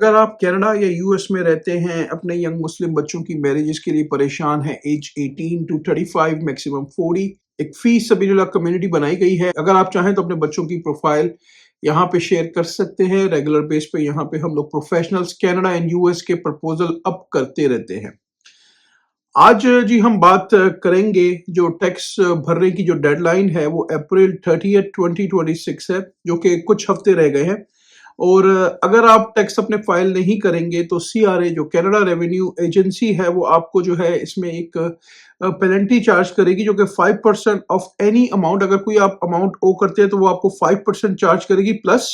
अगर आप कनाडा या यूएस में रहते हैं, अपने यंग मुस्लिम बच्चों की मैरिजेस के लिए परेशान हैं, एज 18 टू 35 मैक्सिमम 40, एक फी सबीलिल्लाह कम्युनिटी बनाई गई है। अगर आप चाहें तो अपने बच्चों की प्रोफाइल यहाँ पे शेयर कर सकते हैं। रेगुलर बेस पे यहाँ पे हम लोग प्रोफेशनल्स कनाडा एंड यूएस के प्रपोजल अप करते रहते हैं। आज जी हम बात करेंगे जो टैक्स भरने की जो डेडलाइन है वो अप्रैल 30 2026 है, जो कि कुछ हफ्ते रह गए हैं। और अगर आप टैक्स अपने फाइल नहीं करेंगे तो सीआरए जो कनाडा रेवेन्यू एजेंसी है वो आपको जो है इसमें एक पेनल्टी चार्ज करेगी, जो कि 5% ऑफ एनी अमाउंट। अगर कोई आप अमाउंट ओ करते हैं तो वो आपको 5% चार्ज करेगी, प्लस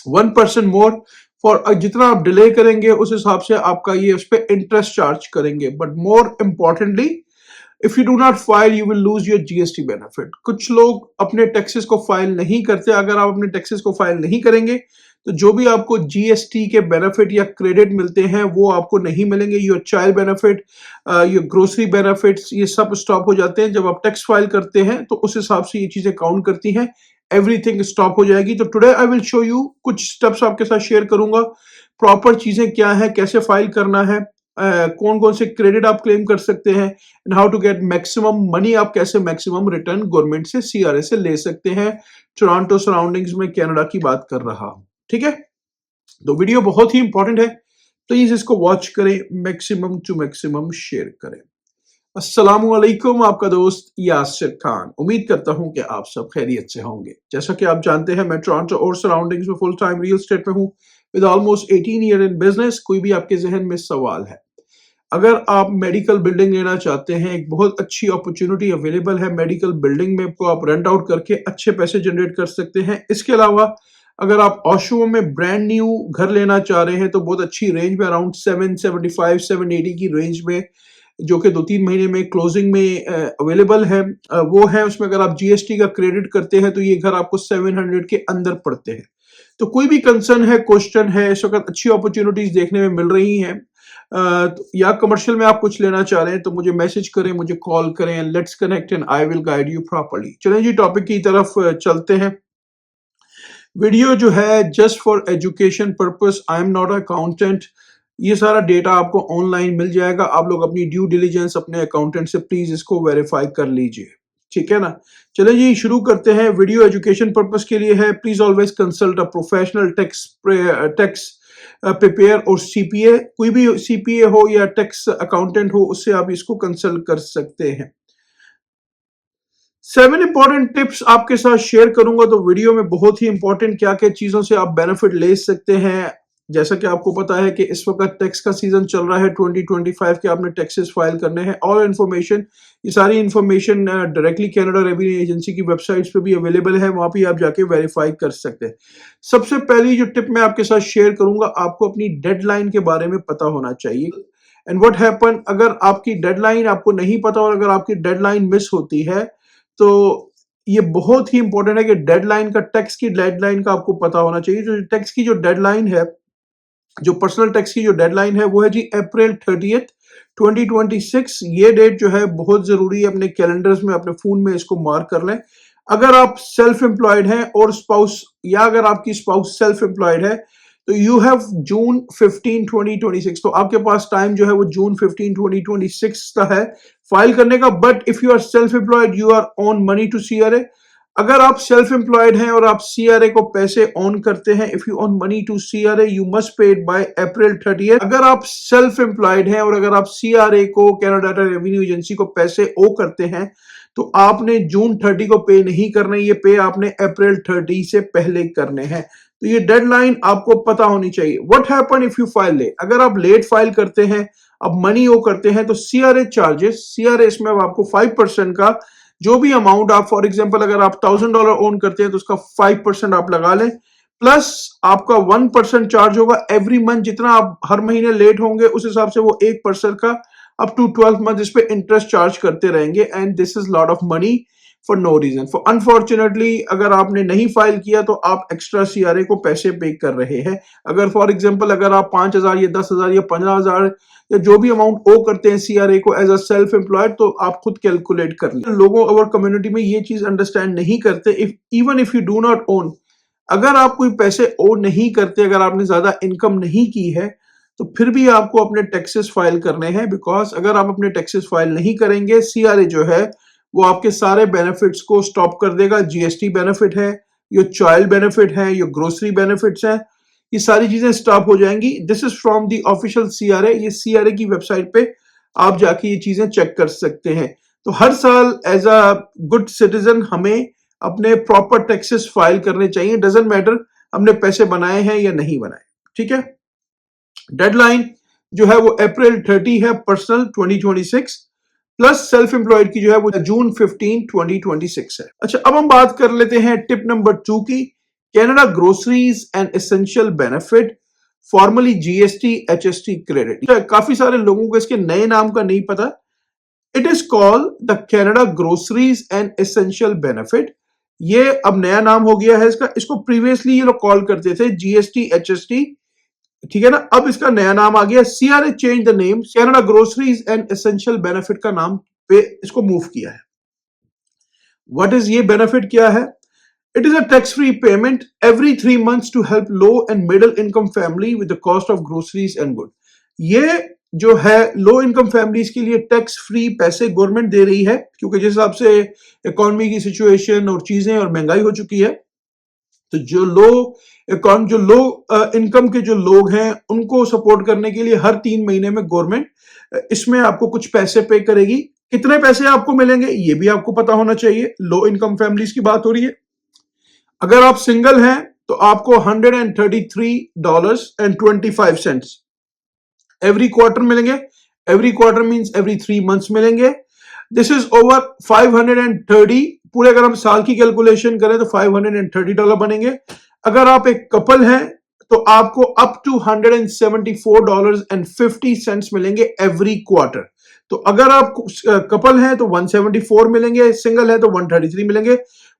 1% मोर फॉर जितना आप डिले करेंगे उस हिसाब से आपका ये उस पर इंटरेस्ट चार्ज करेंगे। But more importantly, if you do not file you will lose your GST benefit. कुछ लोग अपने टैक्सेस को फाइल नहीं करते। अगर आप अपने टैक्सेस को फाइल नहीं करेंगे तो जो भी आपको जीएसटी के बेनिफिट या क्रेडिट मिलते हैं वो आपको नहीं मिलेंगे। Your child benefit, your grocery benefits, ये सब स्टॉप हो जाते हैं। जब आप टैक्स फाइल करते हैं तो उस हिसाब से ये चीजें काउंट करती हैं, एवरीथिंग स्टॉप हो जाएगी। तो today I will show you कुछ स्टेप्स आपके साथ शेयर करूंगा। प्रॉपर चीजें क्या है, कैसे फाइल करना है, कौन कौन से क्रेडिट आप क्लेम कर सकते हैं, and how to get maximum money. आप कैसे मैक्सिमम रिटर्न गवर्नमेंट से, सीआरए से ले सकते हैं। टोरंटो सराउंडिंग्स में कनाडा की बात कर रहा हूं, ठीक है। तो वीडियो बहुत ही इंपॉर्टेंट है, प्लीज इसको वॉच करें, मैक्सिमम टू मैक्सिमम शेयर करें। अस्सलामुअलैकुम, आपका दोस्त यासिर खान। उम्मीद करता हूं कि आप सब खैरियत से होंगे। जैसा कि आप जानते हैं, मैं टोरंटो और सराउंडिंग्स में फुल टाइम रियल एस्टेट में हूं with almost 18 year in business. कोई भी आपके जहन में सवाल है, अगर आप मेडिकल बिल्डिंग लेना चाहते हैं, एक बहुत अच्छी अपॉर्चुनिटी अवेलेबल है मेडिकल बिल्डिंग में, को आप रेंट आउट करके अच्छे पैसे जनरेट कर सकते हैं। इसके अलावा अगर आप ओशो में ब्रांड न्यू घर लेना चाह रहे हैं तो बहुत अच्छी रेंज में, अराउंड 775 780 की रेंज में, जो कि 2-3 महीने में क्लोजिंग में अवेलेबल है, वो है। उसमें अगर आप जीएसटी का क्रेडिट करते हैं तो ये घर आपको 700 के अंदर पड़ते हैं। तो कोई भी कंसर्न है, क्वेश्चन है, इस वक्त अच्छी अपॉर्चुनिटीज देखने में मिल रही हैं, या कमर्शियल में आप कुछ लेना चाह रहे हैं तो मुझे मैसेज करें, मुझे कॉल करें, and let's connect and I will guide you properly. चलें जी, टॉपिक की तरफ चलते हैं। वीडियो जो है just for education purpose, I am not accountant. ये सारा डेटा आपको ऑनलाइन मिल जाएगा। आप लोग अपनी ड्यू डिलीजेंस अपने अकाउंटेंट से प्लीज इसको वेरीफाई कर लीजिए, ठीक है ना। चलिए जी, शुरू करते हैं। वीडियो एजुकेशन पर्पस के लिए है। Please always consult a professional tax prepare और सीपीए। कोई भी सीपीए हो या टैक्स अकाउंटेंट हो, उससे आप इसको कंसल्ट कर सकते हैं। 7 इंपॉर्टेंट टिप्स आपके साथ शेयर करूंगा। तो वीडियो में बहुत ही इंपॉर्टेंट क्या क्या चीजों से आप बेनिफिट ले सकते हैं। जैसा कि आपको पता है कि इस वक्त टैक्स का सीजन चल रहा है 2025 के, आपने टैक्सेस फाइल करने हैं। ऑल इन्फॉर्मेशन, ये सारी information directly Canada revenue agency की वेबसाइट्स पे भी अवेलेबल है, वहां पे आप जाके वेरीफाई कर सकते हैं। सबसे पहली जो टिप मैं आपके साथ शेयर करूंगा, आपको अपनी डेडलाइन के बारे में पता होना चाहिए। एंड व्हाट हैपन, अगर आपकी डेडलाइन आपको नहीं पता और अगर आपकी डेडलाइन मिस होती है तो ये बहुत ही इंपॉर्टेंट है कि डेडलाइन का, टैक्स की डेडलाइन का आपको पता होना चाहिए। जो टैक्स की जो डेडलाइन है, जो पर्सनल टैक्स की जो डेडलाइन है वो है जी अप्रैल 30 2026। ये डेट जो है बहुत जरूरी है, अपने कैलेंडर्स में, अपने फोन में इसको मार्क कर लें। अगर आप सेल्फ एम्प्लॉयड हैं और स्पाउस, या अगर आपकी स्पाउस सेल्फ एम्प्लॉयड है तो यू हैव जून 15 2026। तो आपके पास टाइम जो है वो जून 15 2026 का है फाइल करने का। But if you are self employed you are on money to CRA. अगर आप सेल्फ एम्प्लॉयड हैं और आप सीआरए को पैसे ऑन करते हैं, if you on money to CRA you must pay it by April 30। अगर आप सेल्फ एम्प्लॉयड हैं और अगर आप सीआरए को, कनाडा रेवेन्यू एजेंसी को पैसे ओ करते हैं, तो आपने जून 30 को पे नहीं करना, ये पे आपने अप्रैल 30 से पहले करने हैं। तो ये डेडलाइन आपको पता होनी चाहिए। What happen if you file late, अगर आप लेट फाइल करते हैं, अब मनी ओ करते हैं, तो सीआरए चार्जेस, सीआरए इसमें अब आपको 5% का जो भी अमाउंट आप, फॉर एग्जांपल अगर आप $1000 ओन करते हैं तो उसका 5% आप लगा लें, प्लस आपका 1% चार्ज होगा एवरी मंथ। जितना आप हर महीने लेट होंगे उस हिसाब से वो 1% का अप टू 12 मंथ इस पे इंटरेस्ट चार्ज करते रहेंगे। And this is lot of money for no reason. For unfortunately अगर आपने नहीं फाइल किया तो आप एक्स्ट्रा सीआरए को पैसे पे कर रहे हैं। अगर फॉर एग्जांपल अगर आप 5000 या 10,000 या 15,000 या जो भी अमाउंट ओ करते हैं सीआरए को एज अ सेल्फ एम्प्लॉयड, तो आप खुद कैलकुलेट कर लें। लोगों और कम्युनिटी में ये चीज अंडरस्टैंड नहीं करते। If even if you do not own, अगर आप कोई पैसे ओ नहीं करते, अगर आपने ज्यादा इनकम नहीं की है, तो फिर भी आपको अपने टैक्सेस फाइल करने हैं, बिकॉज अगर आप अपने टैक्सेस फाइल नहीं करेंगे, सीआरए जो है वो आपके सारे बेनिफिट्स को स्टॉप कर देगा। जीएसटी बेनिफिट है, योर चाइल्ड बेनिफिट है, योर ग्रोसरी बेनिफिट्स है, ये सारी चीजें स्टॉप हो जाएंगी। This is from the official CRA. ये सीआरए की वेबसाइट पे आप जाके ये चीजें चेक कर सकते हैं। तो हर साल एज अ गुड सिटीजन हमें अपने प्रॉपर टैक्सेस फाइल करने चाहिए, डजंट मैटर हमने पैसे बनाए हैं या नहीं बनाए। ठीक है, डेडलाइन जो है वो अप्रैल 30 है पर्सनल 2026, प्लस सेल्फ एम्प्लॉयड की जो है वो जून 15 2026 है। अच्छा, अब हम बात कर लेते हैं टिप नंबर 2 की, Canada groceries and essential benefit, formally GST HST credit. काफी सारे लोगों को इसके नए नाम का नहीं पता। It is called the Canada groceries and essential benefit. ये अब नया नाम हो गया है इसका। इसको प्रीवियसली ये लोग कॉल करते थे जीएसटी एचएसटी, ठीक है ना। अब इसका नया नाम आ गया, CRA change the name, Canada groceries and essential benefit का नाम पे इसको मूव किया है। व्हाट इज ये बेनिफिट क्या है? It is a tax free payment every 3 months to help low and middle income family with the cost of groceries and good. ये जो है लो इनकम फैमिलीज के लिए टैक्स फ्री पैसे गवर्नमेंट दे रही है, क्योंकि जिस हिसाब से इकोनॉमी की सिचुएशन और चीजें और महंगाई हो चुकी है, तो जो लो इनकम के जो लोग हैं उनको सपोर्ट करने के लिए हर 3 महीने में गवर्नमेंट इसमें आपको कुछ पैसे पे करेगी। कितने पैसे आपको मिलेंगे ये भी आपको पता होना चाहिए। लो इनकम फैमिलीज की बात हो रही है। अगर आप सिंगल हैं तो आपको $133.25 एवरी क्वार्टर मिलेंगे। Every quarter means every 3 months मिलेंगे। दिस इज ओवर 530, पूरे अगर हम साल की कैलकुलेशन करें तो $530 बनेंगे। अगर आप एक कपल हैं तो आपको अप टू $174.50 मिलेंगे एवरी क्वार्टर। तो अगर आप कपल हैं तो 174 मिलेंगे, सिंगल है तो 133 मिलेंगे।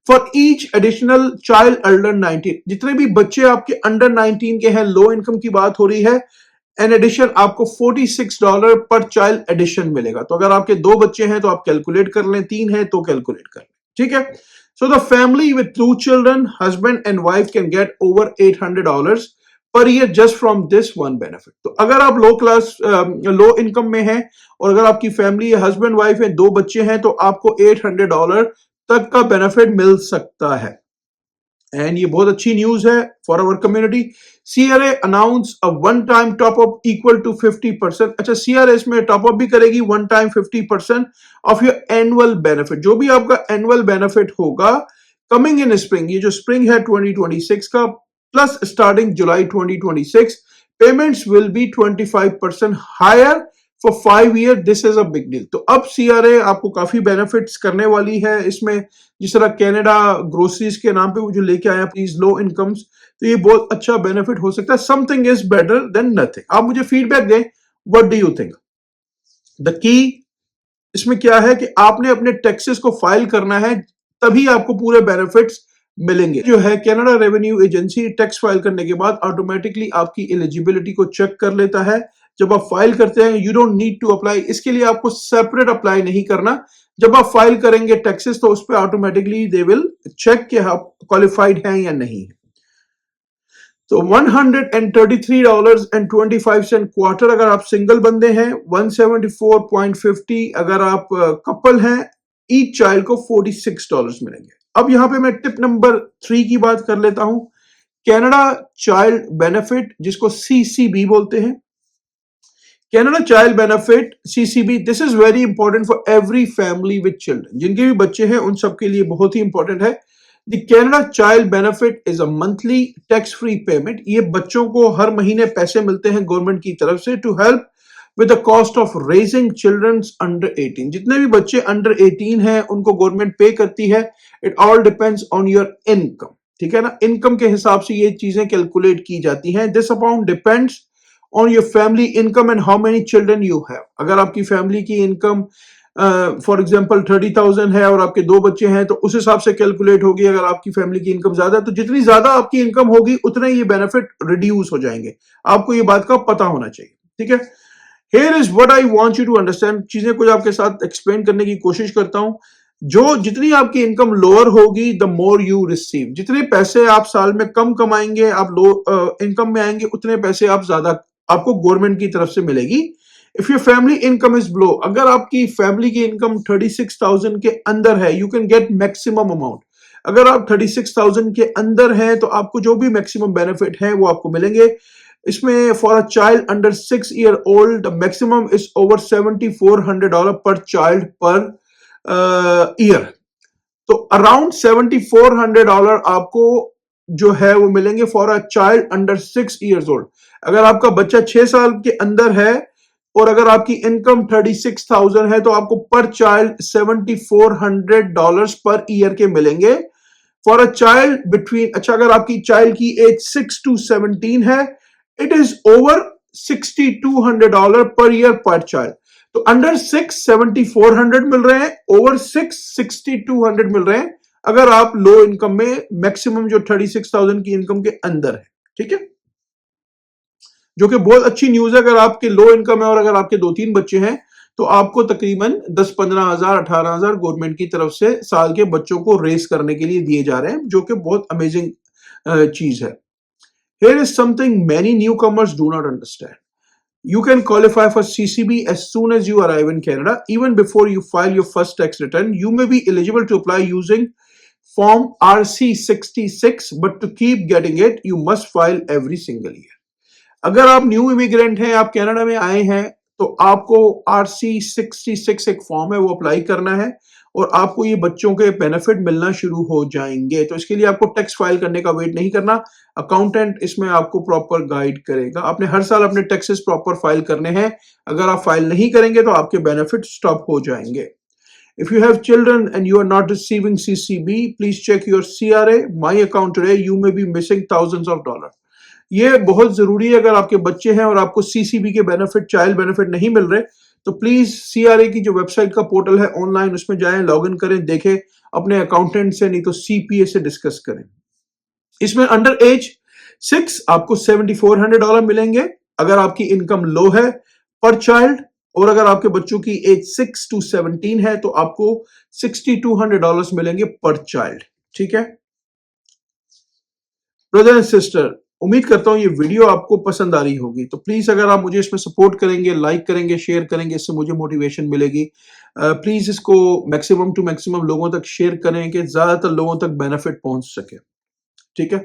For each additional child under 19, जितने भी बच्चे आपके अंडर 19 के हैं, लो इनकम की बात हो रही है, एन एडिशन आपको $46 पर चाइल्ड एडिशन मिलेगा। तो अगर आपके 2 बच्चे हैं तो आप कैलकुलेट कर लें, 3 है तो कैलकुलेट कर लें। ठीक है, so the family with 2 children, husband and wife can get over $800 per year just from this one benefit. तो अगर आप लो इनकम में हैं और अगर आपकी फैमिली हस्बैंड वाइफ है, 2 बच्चे हैं, तो आपको $800 तक का बेनिफिट मिल सकता है। एंड ये बहुत अच्छी न्यूज है for our community. CRA announce a one time top up equal to 50%। अच्छा, सीआरए इसमें टॉप अप भी करेगी one time 50% of your annual benefit. जो भी आपका एनुअल बेनिफिट होगा कमिंग इन स्प्रिंग, ये जो स्प्रिंग है 2026 का, plus starting July 2026, payments will be 25% higher for 5 years। This is a big deal. तो अब सीआरए आपको काफी बेनिफिट्स करने वाली है इसमें, जिस तरह कैनेडा ग्रोसरीज के नाम पे वो जो लेके आया प्लीज लो इनकम्स, तो ये बहुत अच्छा बेनिफिट हो सकता है। Something is better than nothing. आप मुझे फीडबैक दें, what do you think? The key इसमें क्या है कि आपने अपने टैक्सेस को फाइल करना है, तभी आपको पूरे बेनिफिट्स मिलेंगे। जो है Canada revenue agency tax file करने के बाद ऑटोमेटिकली आपकी एलिजिबिलिटी को चेक कर लेता है। जब आप फाइल करते हैं, you don't need to apply, इसके लिए आपको सेपरेट अप्लाई नहीं करना। जब आप फाइल करेंगे टैक्सेस तो उस पर ऑटोमेटिकली दे विल चेक कि आप क्वालिफाइड हैं या नहीं। तो $133.25 क्वार्टर अगर आप सिंगल बंदे हैं, 174.50 अगर आप कपल हैं, ईच चाइल्ड को $46 मिलेंगे। अब यहां पे मैं टिप नंबर 3 की बात कर लेता हूं, कैनेडा चाइल्ड बेनिफिट, जिसको सीसीबी बोलते हैं। Canada child benefit CCB, this is very important for every family with children. जिनके भी बच्चे हैं उन सबके लिए बहुत ही इंपॉर्टेंट है। The Canada child benefit is a monthly tax free payment. ये बच्चों को हर महीने पैसे मिलते हैं गवर्नमेंट की तरफ से to help with the cost of raising childrens under 18। जितने भी बच्चे अंडर 18 हैं उनको गवर्नमेंट पे करती है। It all depends on your income, ठीक है ना। इनकम के हिसाब से ये चीजें कैलकुलेट की जाती हैं। This amount depends on your family income and how many children you have. अगर आपकी फैमिली की इनकम फॉर एग्जांपल 30,000 है और आपके 2 बच्चे हैं तो उस हिसाब से कैलकुलेट होगी। अगर आपकी फैमिली की इनकम ज्यादा है तो जितनी ज्यादा आपकी इनकम होगी उतने ये बेनिफिट रिड्यूस हो जाएंगे। आपको ये बात का पता होना चाहिए, ठीक है। Here is what I want you to understand। चीजें कुछ आपके साथ एक्सप्लेन करने की कोशिश करता हूं। जो जितनी आपकी इनकम लोअर होगी द मोर यू रिसीव, जितने पैसे आप साल में कम कमाएंगे, आप लो इनकम में आएंगे, उतने पैसे आप ज्यादा आपको गवर्नमेंट की तरफ से मिलेगी। If your family income is below, अगर आपकी फैमिली की इनकम 36,000 के अंदर है, you can get maximum amount. अगर आप 36,000 के अंदर हैं तो आपको जो भी मैक्सिमम बेनिफिट है वो आपको मिलेंगे। इसमें for a child under 6 year old the maximum is over $7,400 पर चाइल्ड पर ईयर। तो अराउंड $7,400 आपको जो है वो मिलेंगे for a child under 6 years old। अगर आपका बच्चा 6 साल के अंदर है और अगर आपकी इनकम 36,000 है तो आपको पर चाइल्ड $7,400 पर ईयर के मिलेंगे फॉर अ चाइल्ड बिटवीन। अच्छा, अगर आपकी चाइल्ड की एज 6 to 17 है, it is over $6,200 per year पर चाइल्ड। तो अंडर 6 $7,400 मिल रहे हैं, ओवर 6 $6,200 मिल रहे हैं अगर आप लो इनकम में, मैक्सिमम जो 36,000 की इनकम के अंदर है। ठीक है, जो कि बहुत अच्छी न्यूज है। अगर आपके लो इनकम है और अगर आपके 2-3 बच्चे हैं तो आपको तकरीबन 10-15 हजार 18 हजार गवर्नमेंट की तरफ से साल के बच्चों को रेस करने के लिए दिए जा रहे हैं, जो कि बहुत अमेजिंग चीज है। Here is something many newcomers do not understand. You can qualify for CCB as soon as you arrive in Canada. Even before you file your first tax return, you may be eligible to apply using Form RC66, but to keep getting it, you must file every single year. अगर आप new immigrant हैं, आप Canada में आए हैं, तो आपको RC66 एक फॉर्म है वो अप्लाई करना है और आपको ये बच्चों के बेनिफिट मिलना शुरू हो जाएंगे। तो इसके लिए आपको टैक्स फाइल करने का वेट नहीं करना, अकाउंटेंट इसमें आपको प्रॉपर गाइड करेगा। आपने हर साल अपने टैक्सेस प्रॉपर फाइल करने हैं, अगर आप फाइल नहीं करेंगे तो आपके बेनिफिट स्टॉप हो जाएंगे। If you have children and you are not receiving CCB, please check your CRA, my account today. You may be missing thousands of dollars. ये बहुत जरूरी है। अगर आपके बच्चे हैं और आपको सीसीबी के बेनिफिट, चाइल्ड बेनिफिट नहीं मिल रहे, तो प्लीज सीआरए की जो वेबसाइट का पोर्टल है ऑनलाइन, उसमें जाएं, लॉग इन करें, देखें, अपने अकाउंटेंट से नहीं तो सीपीए से डिस्कस करें। इसमें अंडर एज 6 आपको $7,400 मिलेंगे अगर आपकी इनकम लो है पर चाइल्ड, और अगर आपके बच्चों की एज 6 to 17 है तो आपको $6,200 मिलेंगे पर चाइल्ड। ठीक है ब्रदर एंड सिस्टर, उम्मीद करता हूं ये वीडियो आपको पसंद आ रही होगी। तो प्लीज अगर आप मुझे इसमें सपोर्ट करेंगे, लाइक करेंगे, शेयर करेंगे, इससे मुझे मोटिवेशन मिलेगी। प्लीज इसको मैक्सिमम टू मैक्सिमम लोगों तक शेयर करें कि ज्यादातर लोगों तक बेनिफिट पहुंच सके। ठीक है,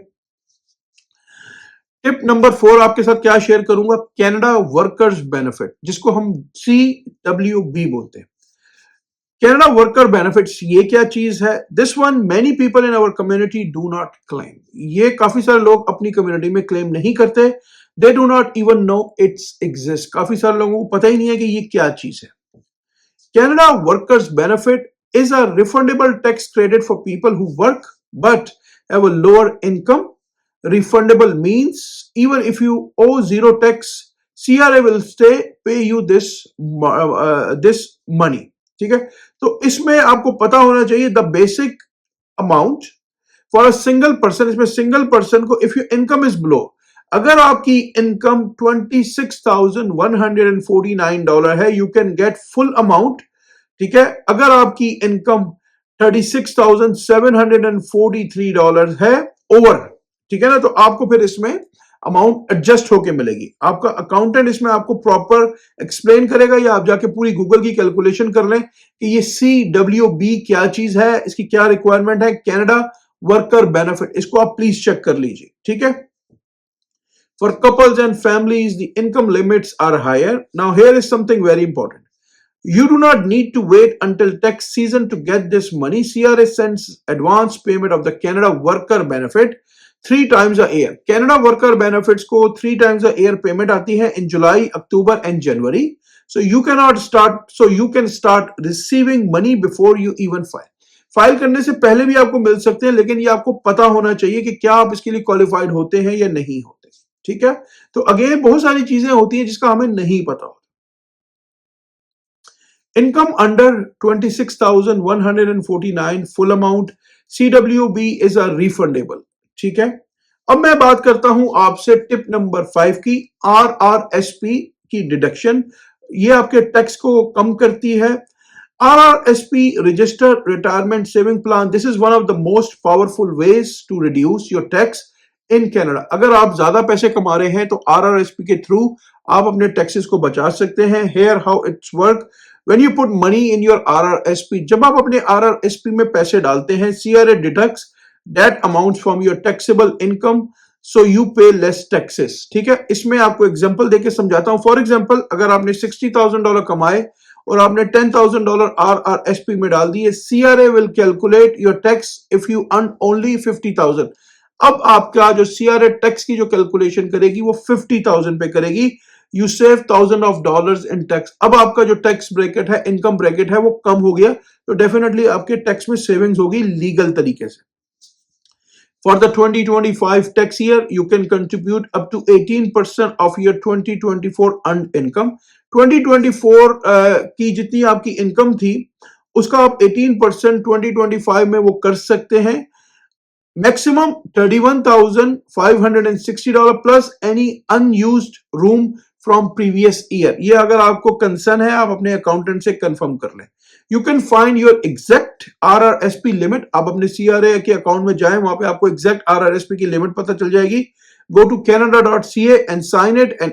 टिप नंबर 4 आपके साथ क्या शेयर करूंगा, कनाडा वर्कर्स बेनिफिट, जिसको हम CWB बोलते हैं। Canada worker benefits, ये क्या चीज है? This one many people in our community do not claim. ये काफी सारे लोग अपनी कम्युनिटी में क्लेम नहीं करते। They do not even know it's exist. काफी सारे लोगों को पता ही नहीं है कि ये क्या चीज है। Canada workers benefit is a refundable tax credit for people who work but have a lower income. Refundable means even if you owe zero tax, CRA will stay pay you this money. ठीक है, तो इसमें आपको पता होना चाहिए the basic amount for a single person. इसमें single person को if your income is below, अगर आपकी इनकम $26,149 है, you can get full amount. ठीक है, अगर आपकी इनकम $36,743 है ओवर, ठीक है ना, तो आपको फिर इसमें अमाउंट एडजस्ट होके मिलेगी। आपका अकाउंटेंट इसमें आपको प्रॉपर एक्सप्लेन करेगा, या आप जाके पूरी गूगल की कैलकुलेशन कर लें कि ये CWB क्या चीज है, इसकी क्या रिक्वायरमेंट है। कनाडा वर्कर बेनिफिट, इसको आप प्लीज चेक कर लीजिए। ठीक है, for couples and families the income limits are higher. Now here is something very important. You do not need to wait until tax season to get this money. CRA sends advance payment of the Canada worker benefit 3 times a year. Canada worker benefits को 3 times a year payment आती है in July, October and January. So you can start receiving money before you even file. File करने से पहले भी आपको मिल सकते हैं, लेकिन ये आपको पता होना चाहिए कि क्या आप इसके लिए क्वालिफाइड होते हैं या नहीं होते। ठीक है, तो अगेन बहुत सारी चीजें होती हैं जिसका हमें नहीं पता होता। Income under 26,149 full amount CWB is a refundable. ठीक है, अब मैं बात करता हूं आपसे टिप नंबर 5 की, RRSP की डिडक्शन। ये आपके टैक्स को कम करती है। RRSP, Registered Retirement Saving Plan. This is one of the most powerful ways to reduce your tax in Canada. अगर आप ज्यादा पैसे कमा रहे हैं तो RRSP के थ्रू आप अपने टैक्सेस को बचा सकते हैं. Here how it's work. When you put money in your RRSP, जब आप अपने RRSP में पैसे डालते हैं, CRA deducts that amounts from your taxable income, so you pay less taxes. ठीक है, इसमें आपको एग्जांपल देके समझाता हूं. फॉर एग्जांपल, अगर आपने $60,000 कमाए और आपने $10,000 RRSP में डाल दिए, CRA will calculate your tax if you earn only 50,000. अब आपका जो CRA टैक्स की जो कैलकुलेशन करेगी वो 50,000 पे करेगी. You save $1,000 in tax. अब आपका जो टैक्स ब्रैकेट है, इनकम ब्रैकेट है, वो कम हो गया, तो डेफिनेटली आपके टैक्स में सेविंग्स होगी लीगल तरीके से. For the 2025 tax year, you can contribute up to 18% of your 2024 earned income. 2024 की जितनी आपकी इनकम थी, उसका आप 18% 2025 में वो कर सकते हैं. Maximum $31,560 plus any unused room from previous year. ये अगर आपको कंसर्न है, आप अपने अकाउंटेंट से कंफर्म कर लें. You can find your exact RRSP limit. आप अपने CRA के अकाउंट में जाएं, वहां पे आपको exact RRSP की लिमिट पता चल जाएगी. Go to canada.ca and sign it, and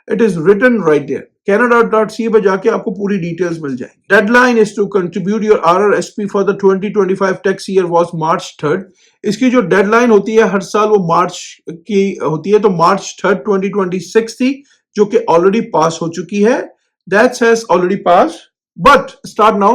it is written right there. canada.ca पे जाके आपको पूरी डिटेल्स मिल जाएंगी. Deadline is to contribute your RRSP for the 2025 tax year was March 3rd. इसकी जो डेडलाइन होती है हर साल वो मार्च की होती है, तो March 3rd 2026 थी, जो कि ऑलरेडी पास हो चुकी है. That has already passed. But start now.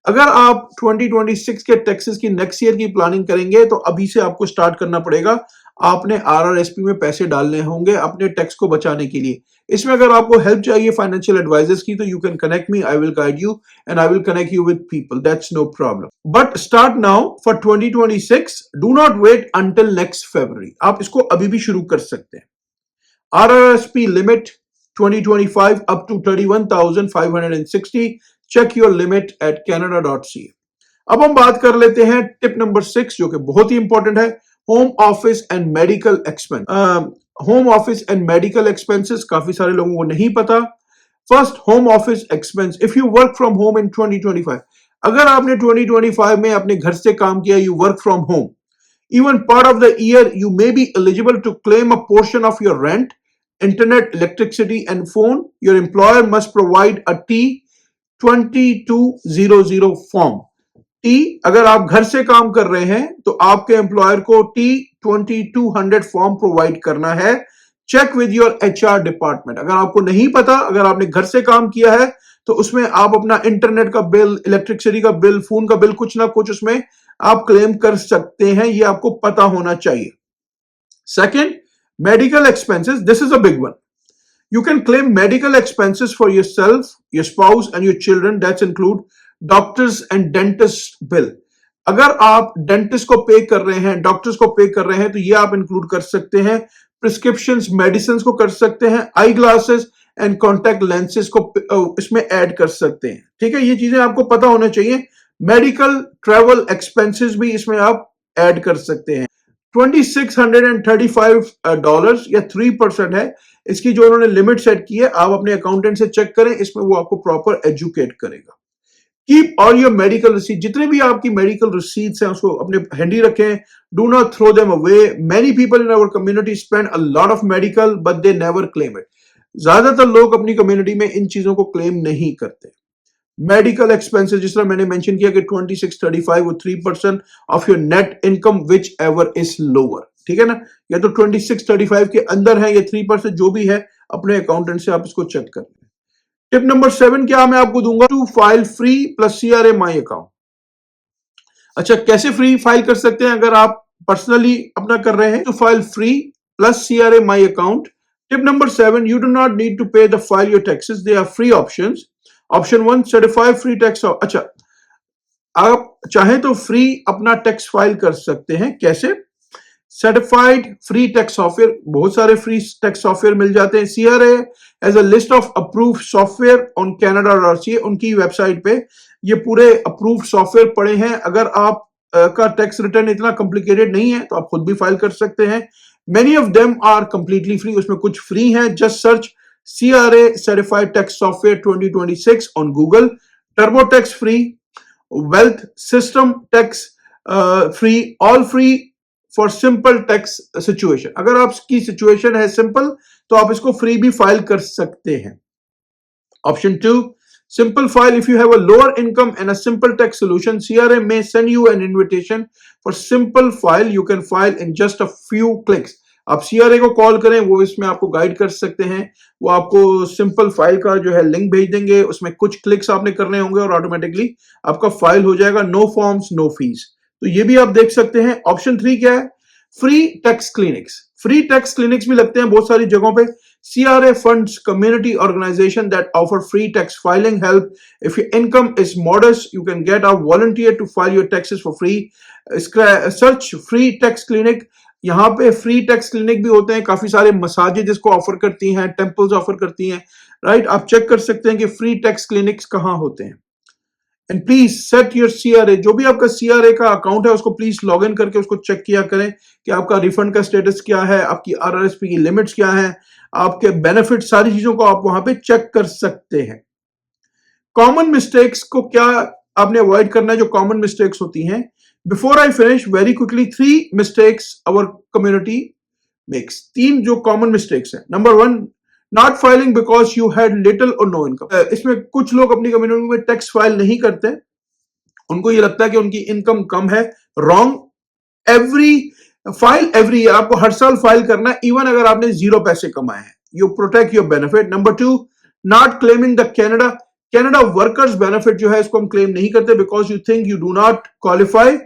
अगर आप 2026 के टैक्सेस की नेक्स्ट ईयर की प्लानिंग करेंगे तो अभी से आपको स्टार्ट करना पड़ेगा. आपने RRSP में पैसे डालने होंगे अपने टैक्स को बचाने के लिए. इसमें अगर आपको हेल्प चाहिए फाइनेंशियल एडवाइजर्स की, तो you can connect me. I will guide you and I will connect you with people. That's no problem. But start now for 2026. Do not wait until next February. आप इसको अभी भी शुरू कर सकते हैं. RRSP limit 2025 up to 31,560. Check your limit at canada.ca. अब हम बात कर लेते हैं टिप नंबर 6, जो कि बहुत ही इंपॉर्टेंट है. Home office and medical expense. Home office and medical expenses काफी सारे लोगों को नहीं पता. First, home office expense. If you work from home in 2025, अगर आपने 2025 में अपने घर से काम किया, you work from home, even part of the year you may be eligible to claim a portion of your rent, internet, electricity and phone. Your employer must provide a T2200 form. T, अगर आप घर से काम कर रहे हैं तो आपके एम्प्लॉयर को T2200 फॉर्म प्रोवाइड करना है. Check with your HR department. अगर आपको नहीं पता, अगर आपने घर से काम किया है, तो उसमें आप अपना इंटरनेट का बिल, इलेक्ट्रिसिटी का बिल, फोन का बिल, कुछ ना कुछ उसमें आप क्लेम कर सकते हैं. ये आपको पता होना चाहिए. Second, medical expenses. This is a big one. You can claim medical expenses for yourself, your spouse and your children. That's include doctors and dentist bill. अगर आप डेंटिस्ट को पे कर रहे हैं, डॉक्टर्स को पे कर रहे हैं, तो ये आप इंक्लूड कर सकते हैं. प्रिस्क्रिप्शंस, मेडिसिन को कर सकते हैं. Eye glasses and contact lenses को इसमें ऐड कर सकते हैं. ठीक है, ये चीजें आपको पता होना चाहिए. मेडिकल ट्रैवल एक्सपेंसेस भी इसमें आप ऐड कर सकते हैं. $2,635 या 3% है इसकी जो उन्होंने लिमिट सेट की है. आप अपने अकाउंटेंट से चेक करें, इसमें वो आपको प्रॉपर एजुकेट करेगा. Keep all your medical receipt. जितने भी आपकी मेडिकल रिसीट्स हैं उसको अपने हैंडी रखें. Do not throw them away. Many people in our community spend a lot of medical but they never claim it. ज्यादातर लोग अपनी कम्युनिटी में इन चीजों को क्लेम नहीं करते. मेडिकल एक्सपेंसेस, जिस तरह मैंने मेंशन किया कि 2635 वो 3% of your net income which ever is lower. ठीक है ना, या तो 2635 के अंदर है या 3%, जो भी है अपने अकाउंटेंट से आप इसको चेक कर लें. टिप नंबर 7 क्या मैं आपको दूंगा, to file free plus CRA my account. अच्छा, कैसे फ्री फाइल कर सकते हैं अगर आप पर्सनली अपना कर रहे हैं, तो file free plus CRA my account. Tip number 7, you do not need to pay the file your taxes. They are free options. Option 1, certified free tax. अच्छा, आप चाहें तो फ्री अपना टैक्स फाइल कर सकते हैं. कैसे? सर्टिफाइड फ्री टैक्स सॉफ्टवेयर, बहुत सारे फ्री टैक्स सॉफ्टवेयर मिल जाते हैं. CRA as a list of approved software on canada.ca. उनकी वेबसाइट पे ये पूरे अप्रूव्ड सॉफ्टवेयर पड़े हैं. अगर आप का टैक्स रिटर्न इतना कॉम्प्लिकेटेड नहीं है तो आप खुद भी फाइल कर सकते हैं. Many of them are completely free. उसमें कुछ फ्री हैं. Just search CRA certified tax software 2026 on Google. Turbo Tax free, wealth system tax free, all free for simple tax situation. अगर आपकी सिचुएशन है सिंपल तो आप इसको फ्री भी फाइल कर सकते हैं। Option 2, simple file. If you have a lower income and a simple tax solution, CRA may send you an invitation for simple file. You can file in just a few clicks. आप CRA को call करें, वो इसमें आपको guide कर सकते हैं। वो आपको सिंपल फाइल का जो है लिंक भेज देंगे, उसमें कुछ क्लिक्स आपने करने होंगे और ऑटोमेटिकली आपका फाइल हो जाएगा। No forms, no fees. तो ये भी आप देख सकते हैं। ऑप्शन 3 क्या है? Free tax clinics. Free tax clinics भी लगते हैं बहुत सारी जगहों पे। CRA funds community organization that offer free tax filing help. If your income is modest, you can get a volunteer to file your taxes for free. Search free tax clinic. यहाँ पे free tax clinic भी होते हैं, काफी सारे मसाजिद इसको offer करती हैं, टेम्पल्स ऑफर करती हैं, राइट। आप चेक कर सकते हैं कि फ्री टैक्स क्लिनिक्स कहाँ होते हैं। And please set your CRA, जो भी आपका CRA का अकाउंट है उसको प्लीज लॉग इन करके उसको चेक किया करें कि आपका रिफंड का स्टेटस क्या है, आपकी RRSP की लिमिट्स क्या है, आपके बेनिफिट, सारी चीजों को आप वहां पे चेक कर सकते हैं। कॉमन मिस्टेक्स को क्या आपने अवॉइड करना है? जो कॉमन मिस्टेक्स होती हैं, before I finish very quickly 3 mistakes our community makes. 3 जो कॉमन मिस्टेक्स हैं। Number 1, not filing because you had little or no income. इसमें कुछ लोग अपनी कम्युनिटी में टैक्स फाइल नहीं करते, उनको ये लगता है कि उनकी इनकम कम है। रॉन्ग। एवरी ईयर आपको हर साल फाइल करना है, इवन अगर आपने 0 पैसे कमाए हैं। You protect your benefit. Number 2, not claiming the Canada workers benefit जो है इसको हम क्लेम नहीं करते because you think you do not qualify.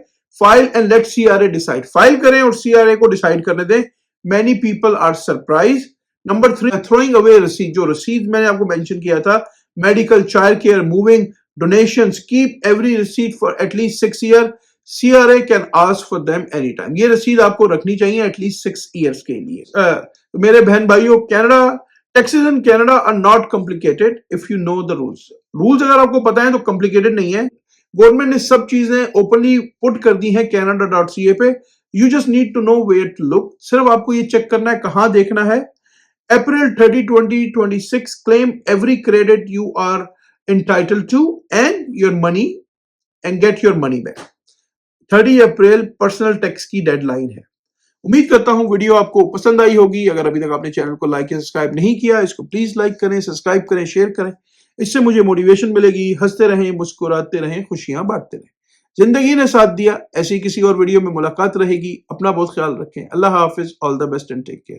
File and let CRA decide. File करें और CRA को डिसाइड करने दें। Many people are surprise. Number 3, throwing away रसीद। जो रसीद मैंने आपको मेंशन किया था, medical, child care, moving, donations, keep every receipt for at least 6 year. CRA can ask for them any time. ये रसीद आपको रखनी चाहिए एटलीस्ट 6 ईयर्स के लिए। तो मेरे बहन भाइयों, Canada taxes in Canada are not complicated if you know the rules. Rules अगर आपको पता है तो कॉम्प्लिकेटेड नहीं है। गवर्नमेंट ने सब चीजें ओपनली पुट कर दी हैं canada.ca पे। You just need to know where to look. सिर्फ आपको ये चेक करना है कहां देखना है। April 30, 2026, claim every credit you are entitled to and your money and get your money back. 30 April personal tax की डेडलाइन है। उम्मीद करता हूं वीडियो आपको पसंद आई होगी। अगर अभी तक आपने चैनल को लाइक या सब्सक्राइब नहीं किया, इसको प्लीज लाइक करें, सब्सक्राइब करें, शेयर करें। इससे मुझे मोटिवेशन मिलेगी। हंसते रहें, मुस्कुराते रहें, खुशियां बांटते रहें। जिंदगी ने साथ दिया। ऐसी किसी और वीडियो में मुलाकात रहेगी। अपना बहुत ख्याल रखें। अल्लाह हाफिज। All the best and take care.